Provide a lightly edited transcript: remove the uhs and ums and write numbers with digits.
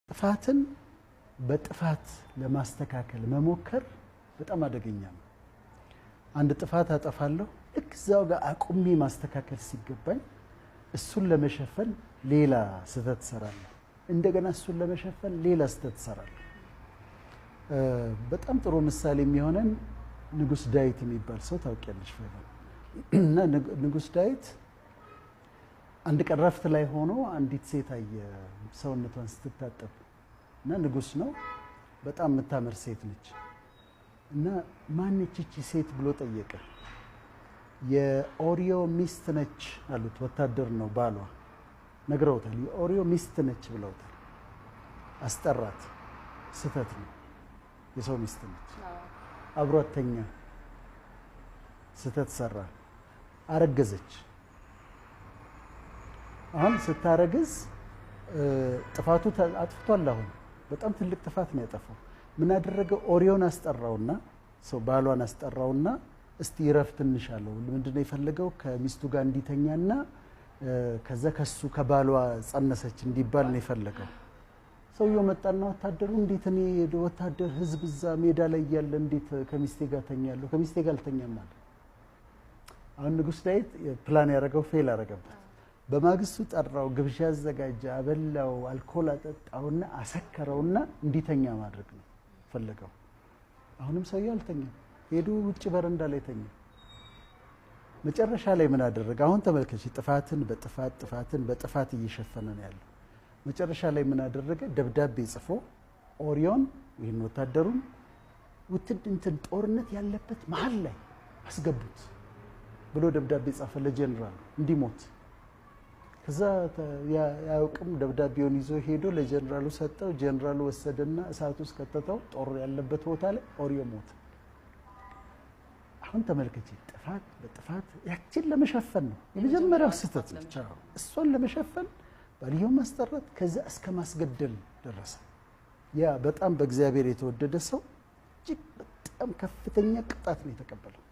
ጥፋትን በጥፋት ለማስተካከል መሞከር በጣም አደገኛ ነው። አንድ ጥፋት አጠፋለሁ ልክ እዛው ጋር አቁሜ ማስተካከል ሲገባኝ እሱን ለመሸፈን ሌላ ስህተት እሰራለሁ። እንደገና እሱን ለመሸፈን ሌላ ስህተት እሰራለሁ። በጣም ጥሩ ምሳሌ የሚሆነን ንጉስ ዳዊት የሚባል ሰው ታውቂያለሽ ፈይዛ? እና ንጉስ ዳዊት አንድ ቀን ረፍት ላይ ሆኖ አንዲት ሴት አየ ሰውነቷን ስትታጠብ እና ንጉስ ነው፣ በጣም የምታምር ሴት ነች። እና ማነች እቺ ሴት ብሎ ጠየቀ። የኦሪዮ ሚስት ነች አሉት። ወታደር ነው ባሏ፣ ነግረውታል። የኦሪዮ ሚስት ነች ብለውታል። አስጠራት። ስህተት ነው፣ የሰው ሚስት ነች። አብሯት ተኛ፣ ስህተት ሰራ። አረገዘች። አሁን ስታረግዝ ጥፋቱ አጥፍቷል። አሁን በጣም ትልቅ ጥፋት ነው ያጠፋው። ምን አደረገ? ኦሪዮን አስጠራውና ሰው ባሏን አስጠራውና እስቲ ረፍ ትንሽ አለው። ምንድነው የፈለገው? ከሚስቱ ጋር እንዲተኛና ከዛ ከሱ ከባሏ ጸነሰች እንዲባል ነው የፈለገው። ሰውየው መጣና ወታደሩ እንዴት እኔ ወታደር ህዝብ እዛ ሜዳ ላይ ያለ እንዴት ከሚስቴ ጋር ተኛለሁ? ከሚስቴ ጋር አልተኛም አለ። አሁን ንጉስ ዳዊት ፕላን ያደረገው ፌል አደረገበት። በማግስቱ ጠራው፣ ግብዣ አዘጋጀ፣ አበላው፣ አልኮል አጠጣውና አሰከረውና እንዲተኛ ማድረግ ነው ፈለገው። አሁንም ሰውየው አልተኛም። ሄዶ ውጭ በረንዳ ላይ ተኛ። መጨረሻ ላይ ምን አደረገ? አሁን ተመልከች፣ ጥፋትን በጥፋት እየሸፈነ ነው ያለው። መጨረሻ ላይ ምን አደረገ? ደብዳቤ ጽፎ ኦሪዮን ይህን ወታደሩን ውትድንትን ጦርነት ያለበት መሀል ላይ አስገቡት ብሎ ደብዳቤ ጻፈ ለጀነራሉ እንዲሞት። ከዛ ያውቅም ደብዳቤውን ይዞ ሄዶ ለጀነራሉ ሰጠው። ጀነራሉ ወሰደና እሳት ውስጥ ከተተው። ጦር ያለበት ቦታ ላይ ኦሪዮ ሞተ። አሁን ተመልከቺ፣ ጥፋት በጥፋት ያችን ለመሸፈን ነው የመጀመሪያው ስህተት ነች። እሷን ለመሸፈን ባልየው ማስጠራት ከዛ እስከ ማስገደል ደረሰ። ያ በጣም በእግዚአብሔር የተወደደ ሰው እጅግ በጣም ከፍተኛ ቅጣት ነው የተቀበለው።